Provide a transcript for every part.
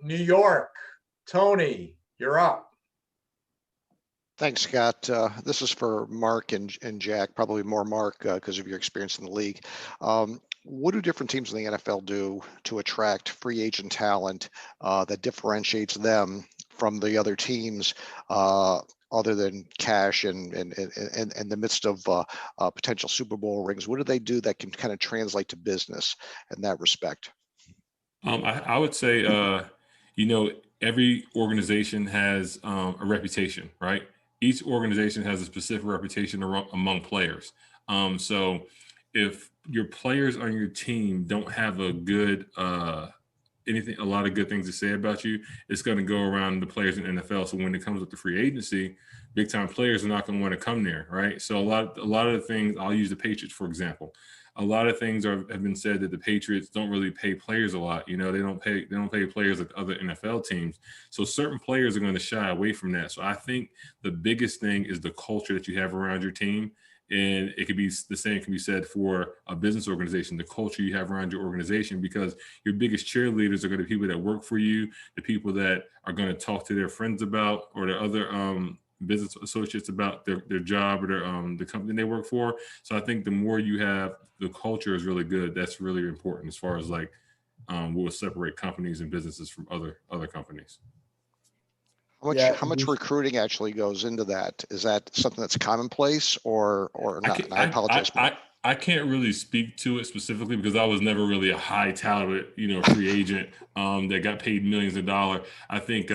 New York. Tony, you're up. Thanks, Scott. This is for Mark and Jack, probably more Mark because of your experience in the league. What do different teams in the NFL do to attract free agent talent that differentiates them from the other teams other than cash and in the midst of potential Super Bowl rings? What do they do that can kind of translate to business in that respect? I would say, every organization has a reputation, right? Each organization has a specific reputation among players. So if your players on your team don't have a lot of good things to say about you, it's going to go around the players in the NFL. So when it comes with the free agency, big time players are not going to want to come there, right? So a lot of the things, I'll use the Patriots for example. A lot of things have been said that the Patriots don't really pay players a lot. They don't pay players like other NFL teams. So certain players are going to shy away from that. So I think the biggest thing is the culture that you have around your team. And it could be the same can be said for a business organization, the culture you have around your organization, because your biggest cheerleaders are going to be people that work for you, the people that are going to talk to their friends about or their other business associates about their job or the company they work for. So I think the more you have, the culture is really good. That's really important as far as like what will separate companies and businesses from other companies. How much recruiting actually goes into that? Is that something that's commonplace or not? I apologize. I can't really speak to it specifically because I was never really a high talented, free agent that got paid millions of dollars. I think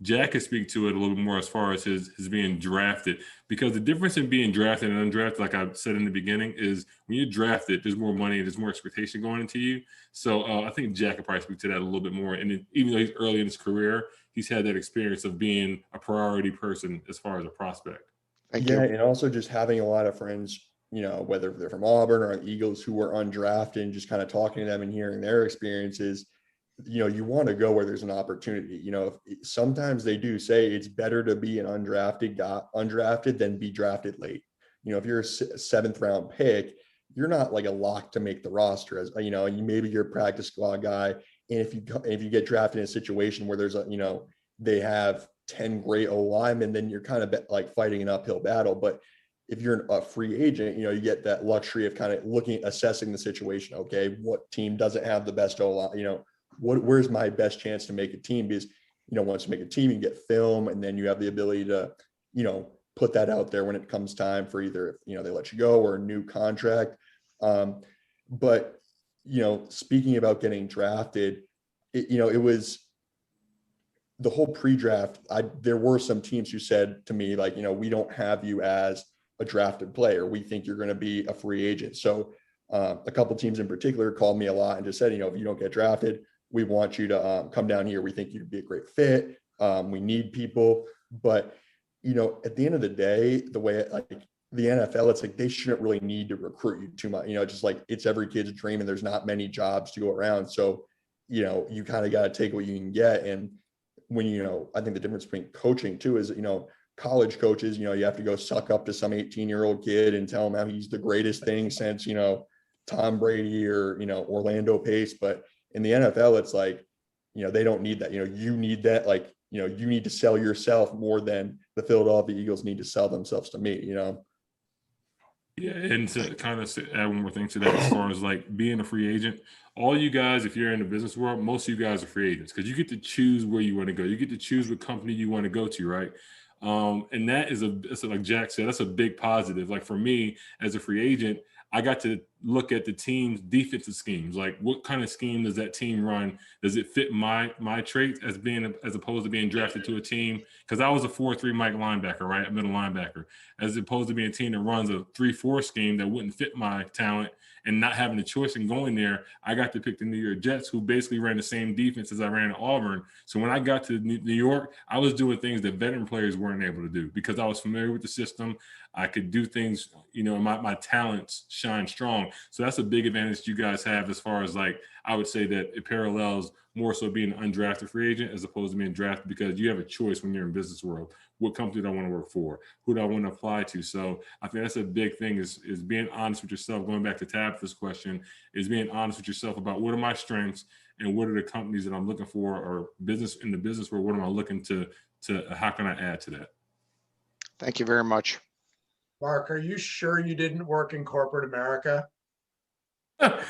Jack can speak to it a little bit more as far as his being drafted, because the difference in being drafted and undrafted, like I said in the beginning, is when you're drafted, there's more money, there's more expectation going into you. So I think Jack could probably speak to that a little bit more. And even though he's early in his career, he's had that experience of being a priority person as far as a prospect. Thank you. And also just having a lot of friends, whether they're from Auburn or Eagles who were undrafted, and just kind of talking to them and hearing their experiences. You want to go where there's an opportunity. Sometimes they do say it's better to be an undrafted than be drafted late. If you're a seventh round pick, you're not like a lock to make the roster, as maybe you're a practice squad guy. And if you get drafted in a situation where there's they have 10 great O linemen, then you're kind of like fighting an uphill battle. But if you're a free agent, you get that luxury of kind of assessing the situation. Okay, what team doesn't have the best O line? Where's my best chance to make a team? Because once you make a team, you get film, and then you have the ability to put that out there when it comes time for either they let you go or a new contract. But speaking about getting drafted, it was the whole pre-draft. There were some teams who said to me, like, we don't have you as a drafted player. We think you're going to be a free agent. So a couple teams in particular called me a lot and just said, if you don't get drafted, we want you to come down here. We think you'd be a great fit. We need people. But, at the end of the day, the way the NFL, it's like they shouldn't really need to recruit you too much. Just like it's every kid's dream and there's not many jobs to go around. So, you kind of got to take what you can get. And when, I think the difference between coaching too is, college coaches, you have to go suck up to some 18-year-old kid and tell him how he's the greatest thing since, Tom Brady or, Orlando Pace. But in the NFL, it's like, they don't need that. You need that. Like, you need to sell yourself more than the Philadelphia Eagles need to sell themselves to me, Yeah, and to kind of add one more thing to that, as far as like being a free agent, all you guys, if you're in the business world, most of you guys are free agents because you get to choose where you want to go. You get to choose what company you want to go to, right? And that is like Jack said, that's a big positive. Like for me as a free agent, I got to look at the team's defensive schemes. Like what kind of scheme does that team run? Does it fit my traits as opposed to being drafted to a team? Because I was a 4-3 Mike linebacker, right? A middle linebacker, as opposed to being a team that runs a 3-4 scheme that wouldn't fit my talent and not having a choice in going there. I got to pick the New York Jets, who basically ran the same defense as I ran at Auburn. So when I got to New York, I was doing things that veteran players weren't able to do because I was familiar with the system. I could do things, my talents shine strong. So that's a big advantage you guys have as far as like, I would say that it parallels more so being an undrafted free agent as opposed to being drafted because you have a choice when you're in business world. What company do I want to work for? Who do I want to apply to? So I think that's a big thing is being honest with yourself. Going back to Tabitha's question, is being honest with yourself about what are my strengths and what are the companies that I'm looking for, or business in the business world, what am I looking to how can I add to that? Thank you very much. Mark, are you sure you didn't work in corporate America?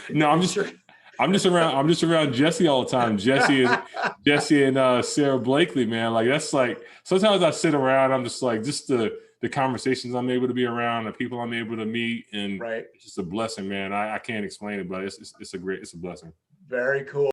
No, I'm just around Jesse all the time. Jesse and Sarah Blakely, man. Like that's like sometimes I sit around, I'm just like just the conversations I'm able to be around, the people I'm able to meet, and Right. it's just a blessing, man. I can't explain it, but it's a blessing. Very cool.